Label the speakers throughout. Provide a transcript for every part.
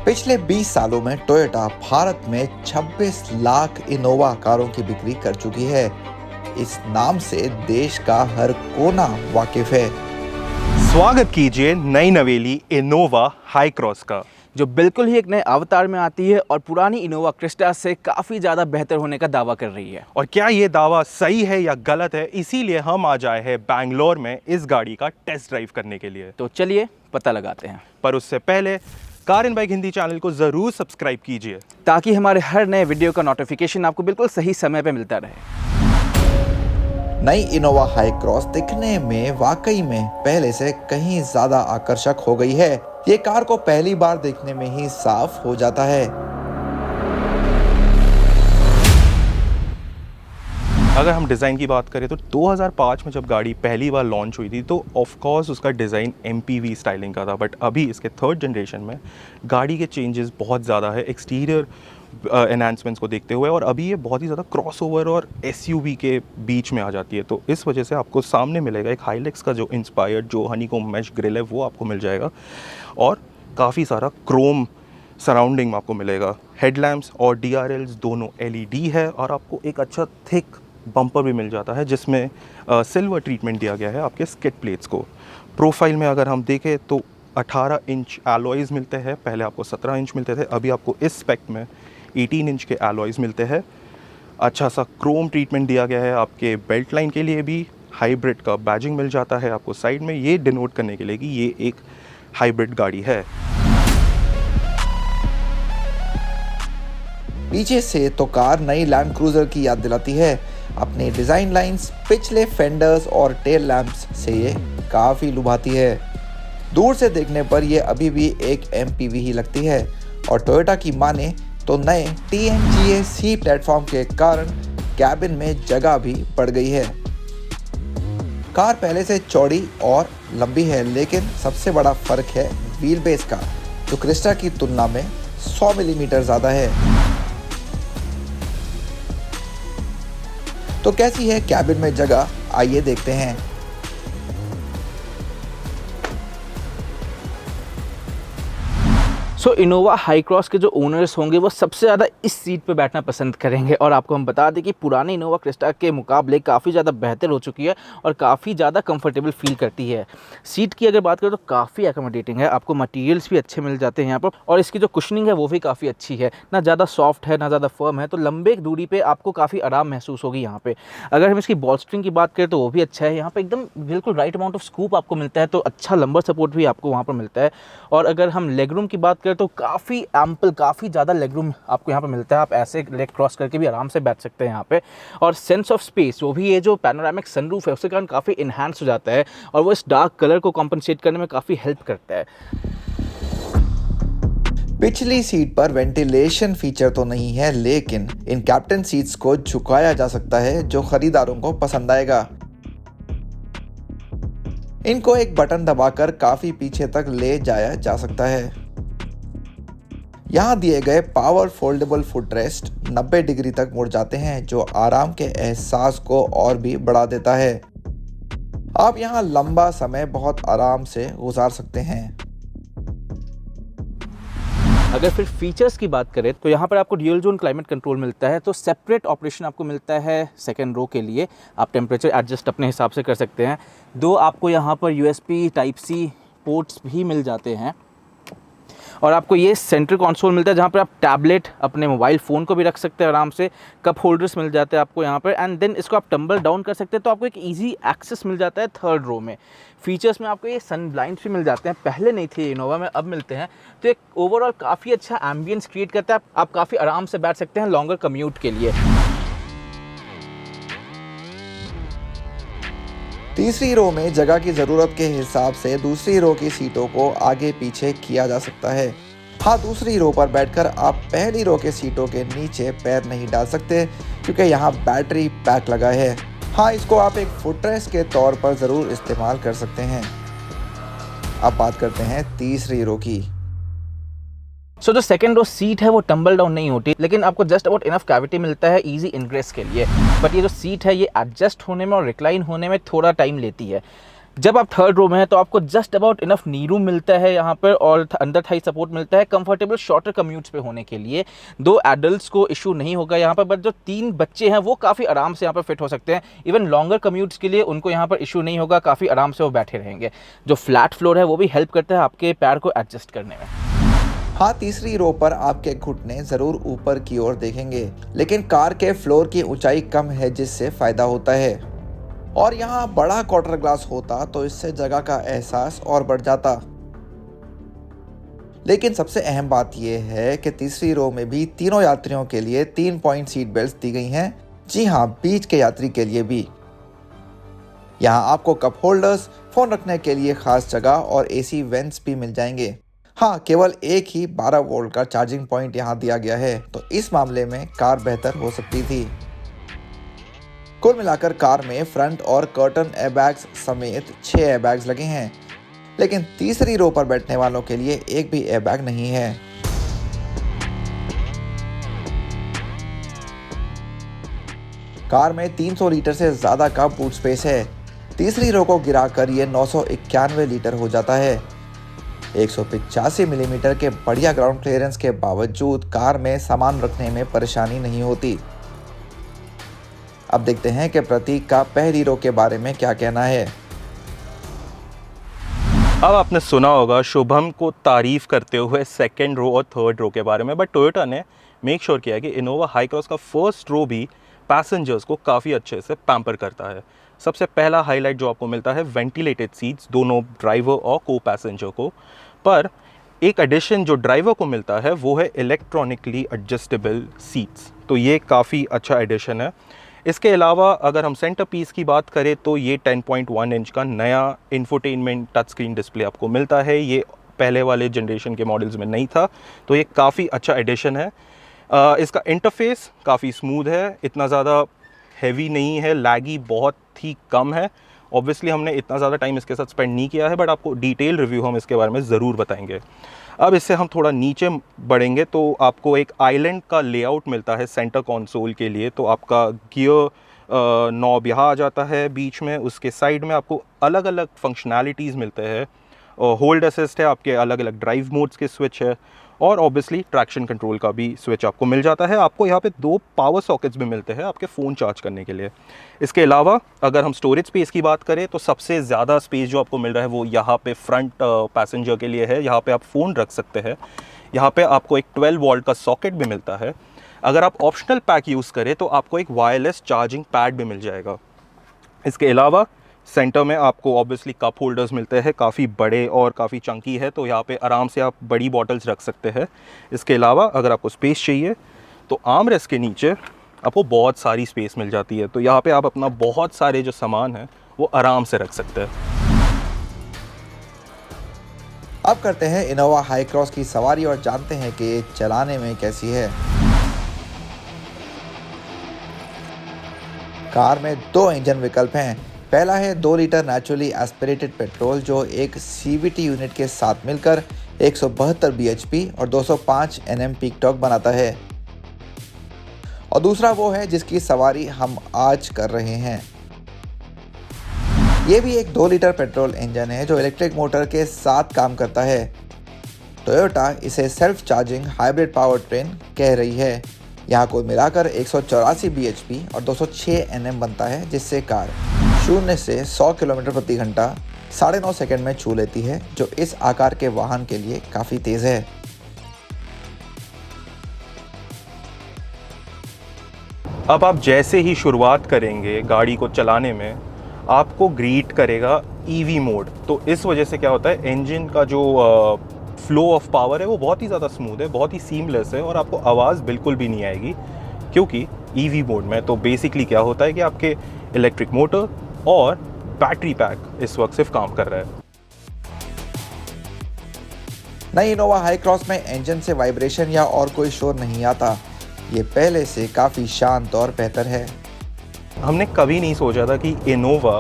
Speaker 1: पिछले 20 सालों में टोयोटा भारत में 26 लाख इनोवा कारों की बिक्री कर चुकी है। इस नाम से देश का हर कोना वाकिफ है।
Speaker 2: स्वागत कीजिए नई नवेली इनोवा हाई क्रॉस का,
Speaker 3: जो बिल्कुल ही एक नए अवतार में आती है और पुरानी इनोवा क्रिस्टा से काफ़ी ज़्यादा बेहतर होने का दावा कर रही है।
Speaker 2: और क्या ये दावा सही है या गलत है, इसीलिए हम आज आए हैं बैंगलोर में इस गाड़ी का टेस्ट ड्राइव करने के लिए।
Speaker 3: तो चलिए पता लगाते हैं।
Speaker 2: पर उससे पहले car and bike Hindi channel को ज़रूर सब्सक्राइब कीजिए
Speaker 3: ताकि हमारे हर नए वीडियो का नोटिफिकेशन आपको बिल्कुल सही समय पे मिलता रहे।
Speaker 1: नई इनोवा हाई क्रॉस दिखने में वाकई में पहले से कहीं ज्यादा आकर्षक हो गई है। ये कार को पहली बार देखने में ही साफ हो जाता है।
Speaker 2: अगर हम डिज़ाइन की बात करें तो 2005 में जब गाड़ी पहली बार लॉन्च हुई थी तो ऑफ कोर्स उसका डिज़ाइन MPV स्टाइलिंग का था, बट अभी इसके थर्ड जनरेशन में गाड़ी के चेंजेस बहुत ज़्यादा है एक्सटीरियर एनहांसमेंट्स को देखते हुए, और अभी ये बहुत ही ज़्यादा क्रॉसओवर और SUV के बीच में आ जाती है। तो इस वजह से आपको सामने मिलेगा एक हाइलेक्स का जो इंस्पायर्ड जो हनीकॉम्ब मैश ग्रिल है वो आपको मिल जाएगा, और काफ़ी सारा क्रोम सराउंडिंग में आपको मिलेगा। हेडलैम्प्स और DRLs दोनों LED है, और आपको एक अच्छा थिक बम्पर भी मिल जाता है जिसमें सिल्वर ट्रीटमेंट दिया गया है आपके स्किड प्लेट्स को। प्रोफाइल में अगर हम देखें तो 18 इंच एलॉयज़ मिलते हैं, पहले आपको 17 इंच मिलते थे, अभी आपको इस स्पेक में 18 इंच के एलॉयज़ मिलते हैं। अच्छा सा क्रोम ट्रीटमेंट दिया गया है आपके बेल्ट लाइन के लिए भी। हाइब्रिड का बैजिंग मिल जाता है आपको साइड में, ये डिनोट करने के लिए कि ये एक हाइब्रिड गाड़ी है।
Speaker 1: पीछे से तो कार नई लैंड क्रूजर की याद दिलाती है। अपने डिजाइन लाइंस, पिछले फेंडर्स और टेल लैंप्स से ये काफी लुभाती है। दूर से देखने पर ये अभी भी एक MPV ही लगती है, और टोयोटा की माने तो नए TNGA-C प्लेटफॉर्म के कारण कैबिन में जगह भी बढ़ गई है। कार पहले से चौड़ी और लंबी है, लेकिन सबसे बड़ा फर्क है व्हील बेस का, जो क्रिस्टा की तुलना में 100 मिलीमीटर ज्यादा है। तो कैसी है कैबिन में जगह, आइए देखते हैं।
Speaker 3: सो इनोवा हाई क्रॉस के जो ओनर्स होंगे वो सबसे ज़्यादा इस सीट पे बैठना पसंद करेंगे, और आपको हम बता दें कि पुरानी इनोवा क्रिस्टा के मुकाबले काफ़ी ज़्यादा बेहतर हो चुकी है और काफ़ी ज़्यादा कंफर्टेबल फील करती है। सीट की अगर बात करें तो काफ़ी एकोमोडेटिंग है, आपको मटेरियल्स भी अच्छे मिल जाते हैं यहाँ पर, और इसकी जो कुशनिंग है वो भी काफ़ी अच्छी है, ना ज़्यादा सॉफ्ट है ना ज़्यादा फर्म है, तो लंबे दूरी पर आपको काफ़ी आराम महसूस होगी यहाँ पर। अगर हम इसकी बॉल्स्टरिंग की बात करें तो वो भी अच्छा है, यहाँ पर एकदम बिल्कुल राइट अमाउंट ऑफ स्कूप आपको मिलता है, तो अच्छा लंबर सपोर्ट भी आपको वहाँ पर मिलता है। और अगर हम लेग रूम की बात करें तो काफ़ी एम्पल, काफ़ी ज़्यादा लेग रूम आपको यहाँ पे मिलता है, आप ऐसे लेग क्रॉस करके भी आराम से बैठ सकते हैं यहाँ पे। और सेंस ऑफ स्पेस, वो भी ये जो पैनोरामिक सनरूफ है उसके कारण काफ़ी इन्हांस हो जाता है, और वो इस डार्क कलर को कॉम्पनसेट करने में काफ़ी हेल्प करता है।
Speaker 1: पिछली सीट पर वेंटिलेशन फीचर तो नहीं है, लेकिन इन कैप्टन सीट्स को झुकाया जा सकता है, जो खरीदारों को पसंद आएगा। इनको एक बटन दबाकर काफी पीछे तक ले जाया जा सकता है। यहाँ दिए गए पावर फोल्डेबल फुटरेस्ट 90 डिग्री तक मुड़ जाते हैं, जो आराम के एहसास को और भी बढ़ा देता है। आप यहाँ लंबा समय बहुत आराम से गुजार सकते हैं।
Speaker 3: अगर फिर फीचर्स की बात करें तो यहाँ पर आपको ड्यूल जोन क्लाइमेट कंट्रोल मिलता है, तो सेपरेट ऑपरेशन आपको मिलता है सेकंड रो के लिए, आप टेम्परेचर एडजस्ट अपने हिसाब से कर सकते हैं। दो आपको यहाँ पर USB Type-C पोर्ट्स भी मिल जाते हैं, और आपको ये सेंट्रल कंसोल मिलता है जहाँ पर आप टैबलेट, अपने मोबाइल फ़ोन को भी रख सकते हैं आराम से। कप होल्डर्स मिल जाते हैं आपको यहाँ पर, एंड देन इसको आप टम्बल डाउन कर सकते हैं, तो आपको एक इजी एक्सेस मिल जाता है थर्ड रो में। फीचर्स में आपको ये सन ब्लाइंड्स भी मिल जाते हैं, पहले नहीं थे इनोवा में, अब मिलते हैं, तो एक ओवरऑल काफ़ी अच्छा एम्बियंस क्रिएट करता है। आप काफ़ी आराम से बैठ सकते हैं लॉन्गर कम्यूट के लिए।
Speaker 1: तीसरी रो में जगह की जरूरत के हिसाब से दूसरी रो की सीटों को आगे पीछे किया जा सकता है। हाँ, दूसरी रो पर बैठकर आप पहली रो के सीटों के नीचे पैर नहीं डाल सकते, क्योंकि यहाँ बैटरी पैक लगा है। हाँ, इसको आप एक फुटरेस्ट के तौर पर ज़रूर इस्तेमाल कर सकते हैं। अब बात करते हैं तीसरी रो की।
Speaker 3: जो सेकंड रो सीट है वो टम्बल डाउन नहीं होती, लेकिन आपको जस्ट अबाउट इनफ कैविटी मिलता है इजी इनग्रेस के लिए। बट ये जो सीट है ये एडजस्ट होने में और रिक्लाइन होने में थोड़ा टाइम लेती है। जब आप थर्ड रो में हैं तो आपको just about enough knee room मिलता है यहाँ पर, और अंडर थाई सपोर्ट मिलता है कंफर्टेबल शॉर्टर कम्यूट्स पे होने के लिए। 2 एडल्ट्स को इशू नहीं होगा यहाँ पर, बट जो 3 बच्चे हैं वो काफ़ी आराम से यहाँ पर फिट हो सकते हैं। इवन लॉन्गर कम्यूट्स के लिए उनको यहाँ पर इशू नहीं होगा, काफ़ी आराम से वो बैठे रहेंगे। जो फ्लैट फ्लोर है वो भी हेल्प करता है आपके पैर को एडजस्ट करने में।
Speaker 1: हाँ, तीसरी रो पर आपके घुटने जरूर ऊपर की ओर देखेंगे, लेकिन कार के फ्लोर की ऊंचाई कम है जिससे फायदा होता है। और यहाँ बड़ा क्वार्टर ग्लास होता तो इससे जगह का एहसास और बढ़ जाता। लेकिन सबसे अहम बात यह है कि तीसरी रो में भी तीनों यात्रियों के लिए 3 पॉइंट सीट बेल्ट दी गई हैं। जी हाँ, बीच के यात्री के लिए भी। यहाँ आपको कप होल्डर्स, फोन रखने के लिए खास जगह और एसी वेंट्स भी मिल जाएंगे। हाँ, केवल एक ही 12 वोल्ट का चार्जिंग पॉइंट यहाँ दिया गया है, तो इस मामले में कार बेहतर हो सकती थी। कुल मिलाकर कार में फ्रंट और कर्टन एयरबैग्स समेत 6 एयरबैग्स लगे हैं, लेकिन तीसरी रो पर बैठने वालों के लिए एक भी एयरबैग नहीं है। कार में 300 लीटर से ज्यादा का बूट स्पेस है। तीसरी रो को गिराकर ये 991 लीटर हो जाता है। 185 मिलीमीटर के बढ़िया ग्राउंड क्लियरेंस के बावजूद कार में सामान रखने में परेशानी नहीं होती। अब देखते हैं कि प्रतीक का पहली रो के बारे में क्या कहना है।
Speaker 2: अब आपने सुना होगा शुभम को तारीफ करते हुए सेकंड रो और थर्ड रो के बारे में, बट टोयोटा ने मेक श्योर किया है कि इनोवा हाई क्रॉस का फर्स्ट रो भी पैसेंजर्स को काफ़ी अच्छे से पैम्पर करता है। सबसे पहला हाईलाइट जो आपको मिलता है वेंटिलेटेड सीट्स, दोनों ड्राइवर और को पैसेंजर को। पर एक एडिशन जो ड्राइवर को मिलता है वो है इलेक्ट्रॉनिकली एडजस्टेबल सीट्स, तो ये काफ़ी अच्छा एडिशन है। इसके अलावा अगर हम सेंटर पीस की बात करें तो ये 10.1 इंच का नया इंफोटेनमेंट टच स्क्रीन डिस्प्ले आपको मिलता है। ये पहले वाले जनरेशन के मॉडल्स में नहीं था, तो ये काफ़ी अच्छा एडिशन है। इसका इंटरफेस काफ़ी स्मूथ है, इतना ज़्यादा हैवी नहीं है, लैगी बहुत ही कम है। ऑब्वियसली हमने इतना ज़्यादा टाइम इसके साथ स्पेंड नहीं किया है, बट आपको डिटेल रिव्यू हम इसके बारे में ज़रूर बताएंगे। अब इससे हम थोड़ा नीचे बढ़ेंगे तो आपको एक आइलैंड का लेआउट मिलता है सेंटर कंसोल के लिए। तो आपका गियर नॉब यहाँ आ जाता है बीच में, उसके साइड में आपको अलग अलग फंक्शनैलिटीज़ मिलते हैं। होल्ड असिस्ट है, आपके अलग अलग ड्राइव मोड्स के स्विच है, और ऑब्वियसली ट्रैक्शन कंट्रोल का भी स्विच आपको मिल जाता है। आपको यहाँ पे 2 पावर सॉकेट्स भी मिलते हैं आपके फ़ोन चार्ज करने के लिए। इसके अलावा अगर हम स्टोरेज स्पेस की बात करें तो सबसे ज़्यादा स्पेस जो आपको मिल रहा है वो यहाँ पे फ्रंट पैसेंजर के लिए है। यहाँ पे आप फ़ोन रख सकते हैं। यहाँ पे आपको एक 12 वोल्ट का सॉकेट भी मिलता है। अगर आप ऑप्शनल पैक यूज़ करें तो आपको एक वायरलेस चार्जिंग पैड भी मिल जाएगा। इसके अलावा सेंटर में आपको ऑब्वियसली कप होल्डर्स मिलते हैं, काफ़ी बड़े और काफ़ी चंकी है, तो यहाँ पे आराम से आप बड़ी बॉटल्स रख सकते हैं। इसके अलावा अगर आपको स्पेस चाहिए तो आर्म रेस्ट के नीचे आपको बहुत सारी स्पेस मिल जाती है, तो यहाँ पे आप अपना बहुत सारे जो सामान है वो आराम से रख सकते हैं।
Speaker 1: अब करते हैं इनोवा हाई क्रॉस की सवारी और जानते हैं कि ये चलाने में कैसी है। कार में 2 इंजन विकल्प हैं। पहला है 2 लीटर नेचुरली एस्पिरेटेड पेट्रोल जो एक सीवीटी यूनिट के साथ मिलकर 172 bhp और 205 Nm पीक टॉर्क बनाता है, और दूसरा वो है जिसकी सवारी हम आज कर रहे हैं। ये भी एक 2 लीटर पेट्रोल इंजन है जो इलेक्ट्रिक मोटर के साथ काम करता है। टोयोटा इसे self charging hybrid power train कह रही है। यहाँ को मिलाकर 184 bhp और 206 Nm बनता है, जिससे कार 0 से 100 किलोमीटर प्रति घंटा 9.5 सेकंड में छू लेती है, जो इस आकार के वाहन के लिए काफ़ी तेज़ है।
Speaker 2: अब आप जैसे ही शुरुआत करेंगे गाड़ी को चलाने में, आपको ग्रीट करेगा ईवी मोड। तो इस वजह से क्या होता है, इंजन का जो फ्लो ऑफ पावर है वो बहुत ही ज़्यादा स्मूथ है, बहुत ही सीमलेस है, और आपको आवाज़ बिल्कुल भी नहीं आएगी क्योंकि ईवी मोड में। तो बेसिकली क्या होता है कि आपके इलेक्ट्रिक मोटर और बैटरी पैक इस वक्त सिर्फ काम कर रहा है।
Speaker 1: नई इनोवा हाई क्रॉस में इंजन से वाइब्रेशन या और कोई शोर नहीं आता। ये पहले से काफ़ी शांत और बेहतर है।
Speaker 2: हमने कभी नहीं सोचा था कि इनोवा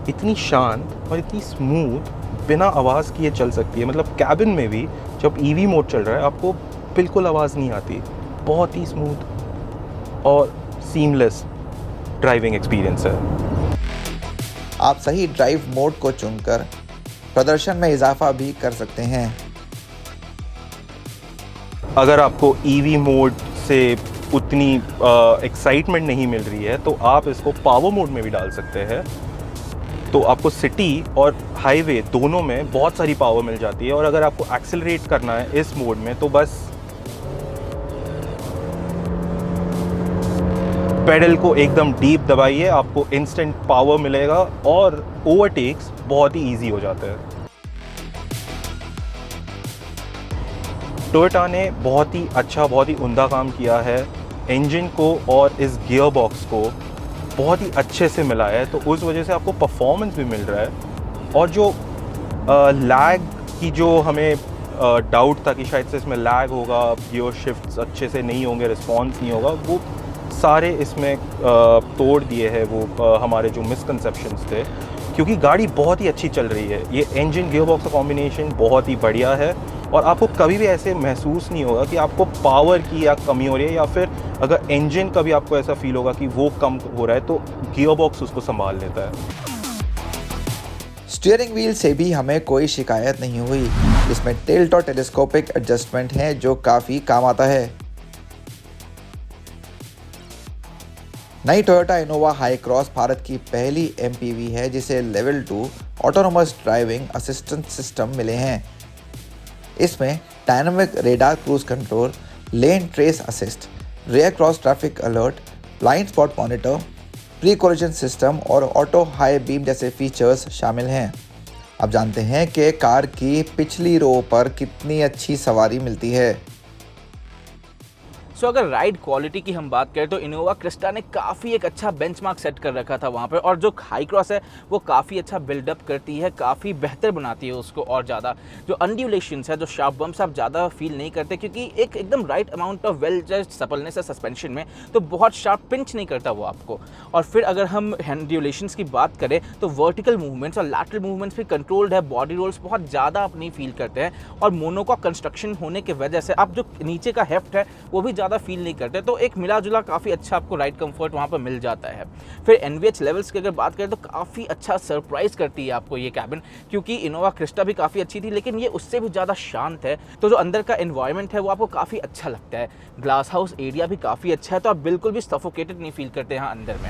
Speaker 2: इतनी शांत और इतनी स्मूथ बिना आवाज़ किए चल सकती है। मतलब कैबिन में भी जब ईवी मोड चल रहा है आपको बिल्कुल आवाज़ नहीं आती, बहुत ही स्मूथ और सीमलेस ड्राइविंग एक्सपीरियंस है।
Speaker 1: आप सही ड्राइव मोड को चुनकर प्रदर्शन में इजाफा भी कर सकते हैं।
Speaker 2: अगर आपको ईवी मोड से उतनी एक्साइटमेंट नहीं मिल रही है तो आप इसको पावर मोड में भी डाल सकते हैं, तो आपको सिटी और हाईवे दोनों में बहुत सारी पावर मिल जाती है। और अगर आपको एक्सेलरेट करना है इस मोड में तो बस पेडल को एकदम डीप दबाइए, आपको इंस्टेंट पावर मिलेगा और ओवरटेक्स बहुत ही इजी हो जाते हैं। टोयोटा ने बहुत ही अच्छा, बहुत ही उम्दा काम किया है। इंजन को और इस गियर बॉक्स को बहुत ही अच्छे से मिलाया है, तो उस वजह से आपको परफॉर्मेंस भी मिल रहा है। और जो लैग की जो हमें डाउट था कि शायद से इसमें लैग होगा, गियर शिफ्ट्स अच्छे से नहीं होंगे, रिस्पॉन्स नहीं होगा, वो सारे इसमें तोड़ दिए हैं वो हमारे जो मिसकंसेप्शंस थे, क्योंकि गाड़ी बहुत ही अच्छी चल रही है। ये इंजन गियर बॉक्स का कॉम्बिनेशन बहुत ही बढ़िया है और आपको कभी भी ऐसे महसूस नहीं होगा कि आपको पावर की या कमी हो रही है, या फिर अगर इंजन का भी आपको ऐसा फील होगा कि वो कम हो रहा है तो गियर बॉक्स उसको संभाल लेता है।
Speaker 1: स्टीयरिंग व्हील से भी हमें कोई शिकायत नहीं हुई। इसमें टिल्ट और टेलीस्कोपिक एडजस्टमेंट है जो काफ़ी काम आता है। नई Toyota Innova Hycross Bharat की पहली MPV है जिसे level 2 autonomous driving assistant system मिले हैं। इसमें dynamic radar cruise control, lane trace assist, rear cross traffic alert, blind spot monitor, pre collision system और ऑटो हाई बीम जैसे फीचर्स शामिल हैं। अब जानते हैं कि कार की पिछली रो पर कितनी अच्छी सवारी मिलती है।
Speaker 3: सो अगर राइड क्वालिटी की हम बात करें तो इनोवा क्रिस्टा ने काफ़ी एक अच्छा बेंचमार्क सेट कर रखा था वहाँ पर, और जो हाई क्रॉस है वो काफ़ी अच्छा बिल्डअप करती है, काफ़ी बेहतर बनाती है उसको और ज़्यादा। जो अनड्यूलेशंस है, जो शार्प बम्प्स आप ज़्यादा फील नहीं करते, क्योंकि एक एकदम right amount of well just suppleness है सस्पेंशन में, तो बहुत शार्प पिंच नहीं करता वो आपको। और फिर अगर हम हैंड्यूलेशंस की बात करें तो वर्टिकल मूवमेंट्स और लैटरल मूवमेंट्स भी कंट्रोल्ड है, बॉडी रोल्स बहुत ज़्यादा आप नहीं फील करते हैं, और मोनोकॉक कंस्ट्रक्शन होने की वजह से आप जो नीचे का हेफ्ट है वो भी ज़्यादा फील नहीं करते, तो एक मिला जुला काफ़ी अच्छा आपको राइड कंफर्ट वहाँ पर मिल जाता है। फिर NVH लेवल्स की अगर बात करें तो काफ़ी अच्छा सरप्राइज करती है आपको ये कैबिन, क्योंकि इनोवा क्रिस्टा भी काफ़ी अच्छी थी लेकिन ये उससे भी ज़्यादा शांत है, तो जो अंदर का एनवायरनमेंट है वो आपको काफ़ी अच्छा लगता है। ग्लास हाउस एरिया भी काफ़ी अच्छा है, तो आप बिल्कुल भी सफोकेटेड नहीं फील करते यहाँ अंदर में।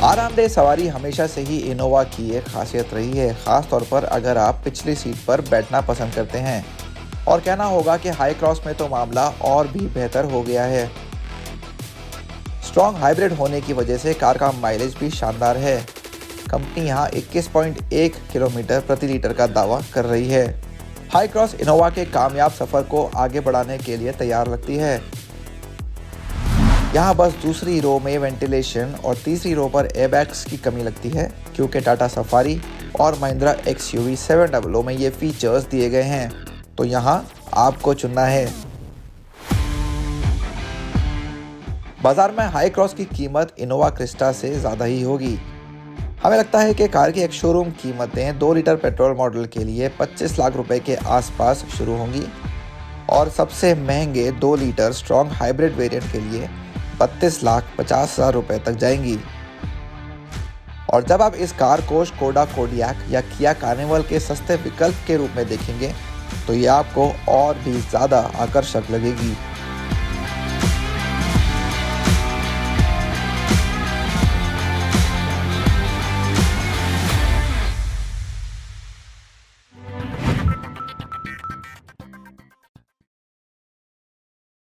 Speaker 1: आरामदेह सवारी हमेशा से ही इनोवा की एक खासियत रही है, खास तौर पर अगर आप पिछली सीट पर बैठना पसंद करते हैं। और कहना होगा कि हाई क्रॉस में तो मामला और भी बेहतर हो गया है। स्ट्रॉन्ग हाइब्रिड होने की वजह से कार का माइलेज भी शानदार है। कंपनी यहाँ 21.1 किलोमीटर प्रति लीटर का दावा कर रही है। हाई क्रॉस इनोवा के कामयाब सफर को आगे बढ़ाने के लिए तैयार लगती है। यहाँ बस दूसरी रो में वेंटिलेशन और तीसरी रो पर एयरबैग्स की कमी लगती है, क्योंकि टाटा सफारी और महिंद्रा XUV 700 में ये फीचर्स दिए गए हैं, तो यहाँ आपको चुनना है। बाजार में हाई क्रॉस की कीमत इनोवा क्रिस्टा से ज़्यादा ही होगी। हमें लगता है कि कार की एक शोरूम कीमतें 2 लीटर पेट्रोल मॉडल के लिए 25 लाख रुपए के आसपास शुरू होंगी और सबसे महंगे 2 लीटर स्ट्रॉन्ग हाइब्रिड वेरिएंट के लिए 32,50,000 रुपए तक जाएंगी। और जब आप इस कार को स्कोडा कोडियाक या किया कार्निवल के सस्ते विकल्प के रूप में देखेंगे तो ये आपको और भी ज़्यादा आकर्षक लगेगी।